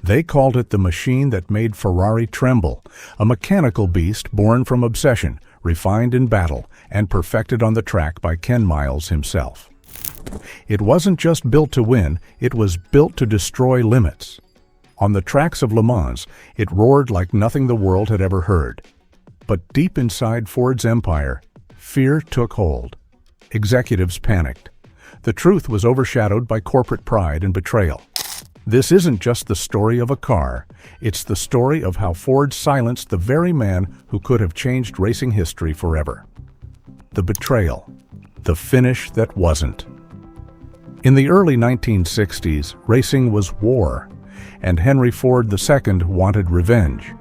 They called it the machine that made Ferrari tremble, a mechanical beast born from obsession, refined in battle, and perfected on the track by Ken Miles himself. It wasn't just built to win, it was built to destroy limits. On the tracks of Le Mans, it roared like nothing the world had ever heard. But deep inside Ford's empire, fear took hold. Executives panicked. The truth was overshadowed by corporate pride and betrayal. This isn't just the story of a car, it's the story of how Ford silenced the very man who could have changed racing history forever. The betrayal. The finish that wasn't. In the early 1960s, racing was war, and Henry Ford II wanted revenge.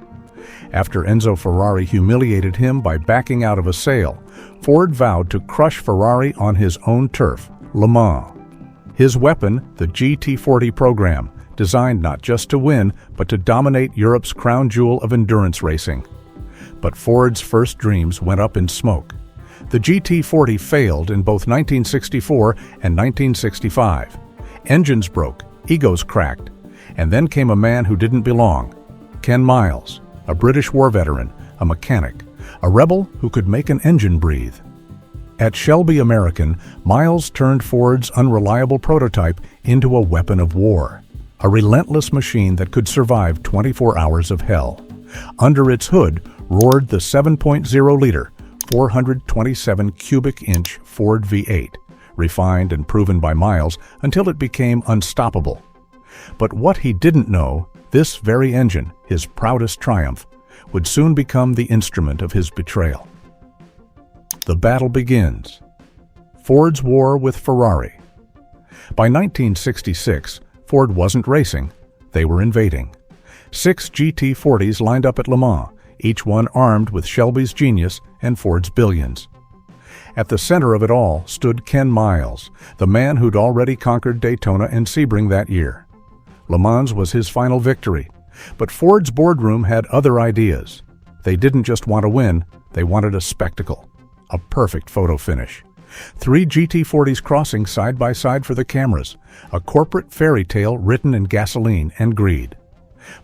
After Enzo Ferrari humiliated him by backing out of a sale, Ford vowed to crush Ferrari on his own turf, Le Mans. His weapon, the GT40 program, designed not just to win, but to dominate Europe's crown jewel of endurance racing. But Ford's first dreams went up in smoke. The GT40 failed in both 1964 and 1965. Engines broke, egos cracked, and then came a man who didn't belong, Ken Miles, a British war veteran, a mechanic, a rebel who could make an engine breathe. At Shelby American, Miles turned Ford's unreliable prototype into a weapon of war, a relentless machine that could survive 24 hours of hell. Under its hood roared the 7.0-liter, 427 cubic inch Ford V8, refined and proven by Miles until it became unstoppable. But what he didn't know, this very engine, his proudest triumph, would soon become the instrument of his betrayal. The battle begins. Ford's war with Ferrari. By 1966, Ford wasn't racing, they were invading. 6 GT40s lined up at Le Mans, each one armed with Shelby's genius and Ford's billions. At the center of it all stood Ken Miles, the man who'd already conquered Daytona and Sebring that year. Le Mans was his final victory, but Ford's boardroom had other ideas. They didn't just want to win, they wanted a spectacle, a perfect photo finish. 3 GT40s crossing side by side for the cameras, a corporate fairy tale written in gasoline and greed.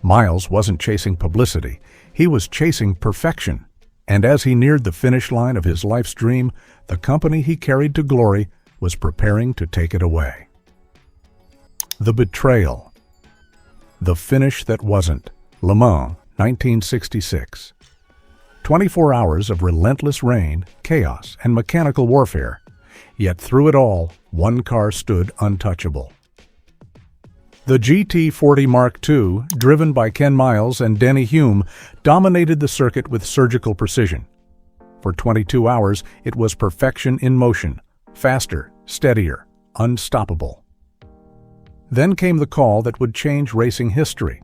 Miles wasn't chasing publicity, he was chasing perfection. And as he neared the finish line of his life's dream, the company he carried to glory was preparing to take it away. The betrayal. The finish that wasn't. Le Mans, 1966. 24 hours of relentless rain, chaos, and mechanical warfare. Yet through it all, one car stood untouchable. The GT40 Mark II, driven by Ken Miles and Denny Hume, dominated the circuit with surgical precision. For 22 hours, it was perfection in motion, faster, steadier, unstoppable. Then came the call that would change racing history.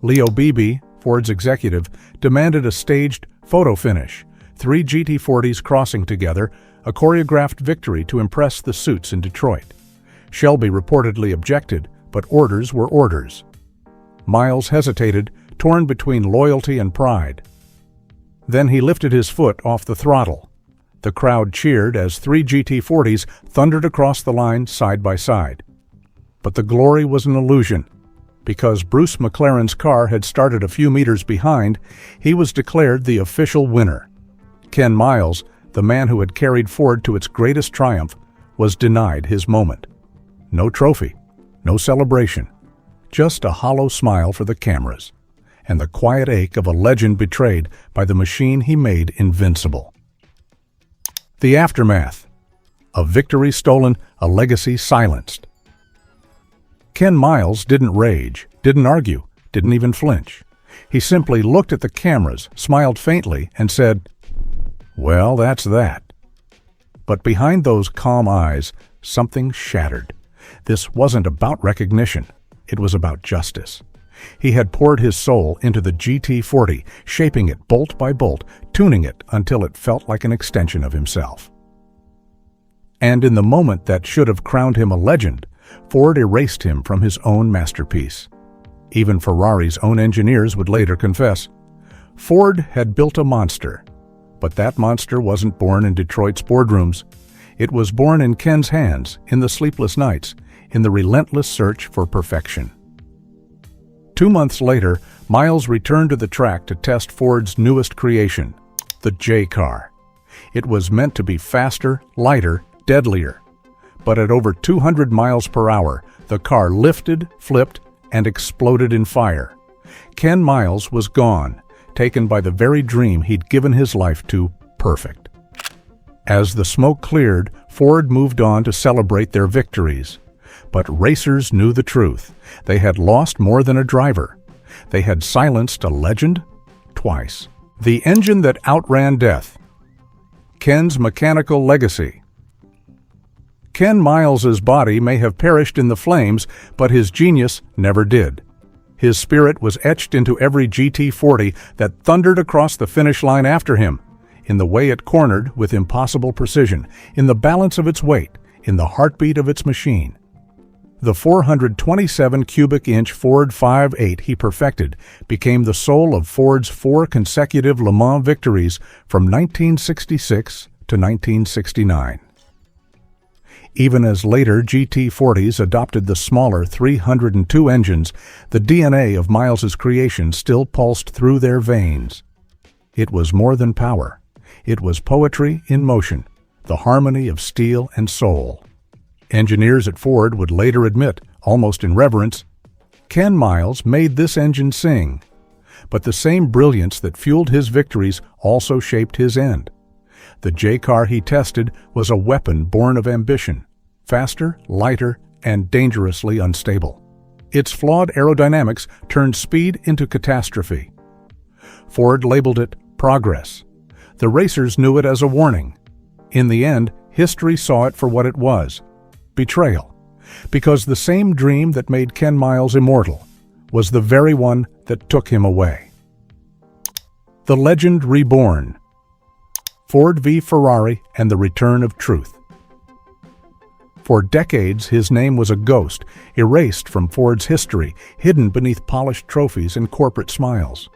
Leo Beebe, Ford's executive, demanded a staged photo finish, 3 GT40s crossing together, a choreographed victory to impress the suits in Detroit. Shelby reportedly objected, but orders were orders. Miles hesitated, torn between loyalty and pride. Then he lifted his foot off the throttle. The crowd cheered as 3 GT40s thundered across the line side by side. But the glory was an illusion. Because Bruce McLaren's car had started a few meters behind, he was declared the official winner. Ken Miles, the man who had carried Ford to its greatest triumph, was denied his moment. No trophy, no celebration, just a hollow smile for the cameras, and the quiet ache of a legend betrayed by the machine he made invincible. The aftermath. A victory stolen, a legacy silenced. Ken Miles didn't rage, didn't argue, didn't even flinch. He simply looked at the cameras, smiled faintly, and said, "Well, that's that." But behind those calm eyes, something shattered. This wasn't about recognition, it was about justice. He had poured his soul into the GT40, shaping it bolt by bolt, tuning it until it felt like an extension of himself. And in the moment that should have crowned him a legend, Ford erased him from his own masterpiece. Even Ferrari's own engineers would later confess, Ford had built a monster, but that monster wasn't born in Detroit's boardrooms. It was born in Ken's hands, in the sleepless nights, in the relentless search for perfection. 2 months later, Miles returned to the track to test Ford's newest creation, the J car. It was meant to be faster, lighter, deadlier. But at over 200 miles per hour, the car lifted, flipped, and exploded in fire. Ken Miles was gone, taken by the very dream he'd given his life to perfect. As the smoke cleared, Ford moved on to celebrate their victories. But racers knew the truth. They had lost more than a driver. They had silenced a legend twice. The engine that outran death. Ken's mechanical legacy. Ken Miles's body may have perished in the flames, but his genius never did. His spirit was etched into every GT40 that thundered across the finish line after him, in the way it cornered with impossible precision, in the balance of its weight, in the heartbeat of its machine. The 427 cubic inch Ford 5.8 he perfected became the soul of Ford's 4 consecutive Le Mans victories from 1966 to 1969. Even as later GT40s adopted the smaller 302 engines, the DNA of Miles's creation still pulsed through their veins. It was more than power. It was poetry in motion, the harmony of steel and soul. Engineers at Ford would later admit, almost in reverence, Ken Miles made this engine sing. But the same brilliance that fueled his victories also shaped his end. The J car he tested was a weapon born of ambition, faster, lighter, and dangerously unstable. Its flawed aerodynamics turned speed into catastrophe. Ford labeled it progress. The racers knew it as a warning. In the end, history saw it for what it was: betrayal. Because the same dream that made Ken Miles immortal was the very one that took him away. The legend reborn. Ford v. Ferrari and the return of truth. For decades, his name was a ghost, erased from Ford's history, hidden beneath polished trophies and corporate smiles.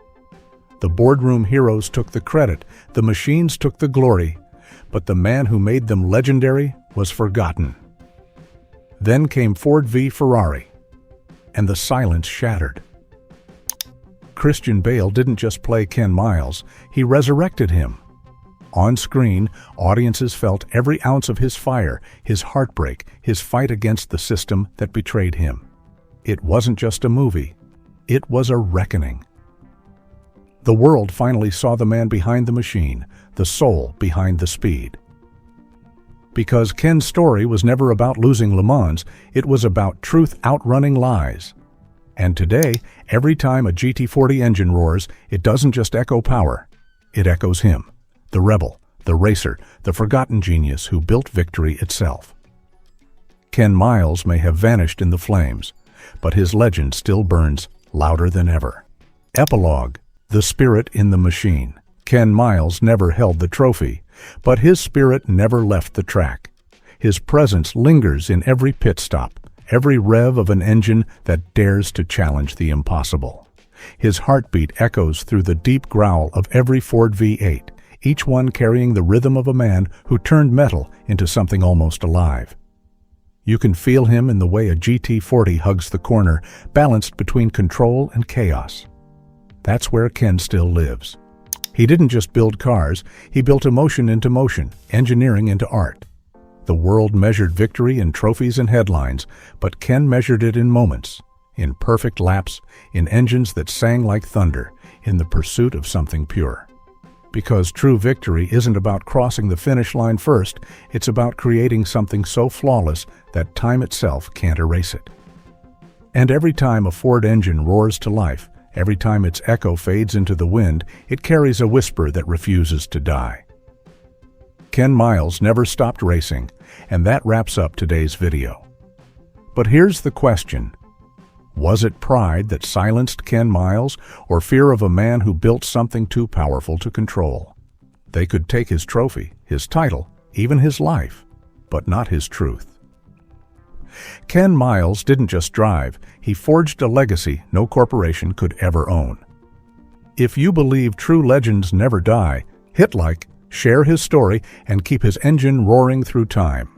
The boardroom heroes took the credit, the machines took the glory, but the man who made them legendary was forgotten. Then came Ford v. Ferrari, and the silence shattered. Christian Bale didn't just play Ken Miles, he resurrected him. On screen, audiences felt every ounce of his fire, his heartbreak, his fight against the system that betrayed him. It wasn't just a movie, it was a reckoning. The world finally saw the man behind the machine, the soul behind the speed. Because Ken's story was never about losing Le Mans, it was about truth outrunning lies. And today, every time a GT40 engine roars, it doesn't just echo power, it echoes him. The rebel, the racer, the forgotten genius who built victory itself. Ken Miles may have vanished in the flames, but his legend still burns louder than ever. Epilogue: the spirit in the machine. Ken Miles never held the trophy, but his spirit never left the track. His presence lingers in every pit stop, every rev of an engine that dares to challenge the impossible. His heartbeat echoes through the deep growl of every Ford V8, each one carrying the rhythm of a man who turned metal into something almost alive. You can feel him in the way a GT40 hugs the corner, balanced between control and chaos. That's where Ken still lives. He didn't just build cars, he built emotion into motion, engineering into art. The world measured victory in trophies and headlines, but Ken measured it in moments, in perfect laps, in engines that sang like thunder, in the pursuit of something pure. Because true victory isn't about crossing the finish line first, it's about creating something so flawless that time itself can't erase it. And every time a Ford engine roars to life, every time its echo fades into the wind, it carries a whisper that refuses to die. Ken Miles never stopped racing, and that wraps up today's video. But here's the question. Was it pride that silenced Ken Miles, or fear of a man who built something too powerful to control? They could take his trophy, his title, even his life, but not his truth. Ken Miles didn't just drive, he forged a legacy no corporation could ever own. If you believe true legends never die, hit like, share his story, and keep his engine roaring through time.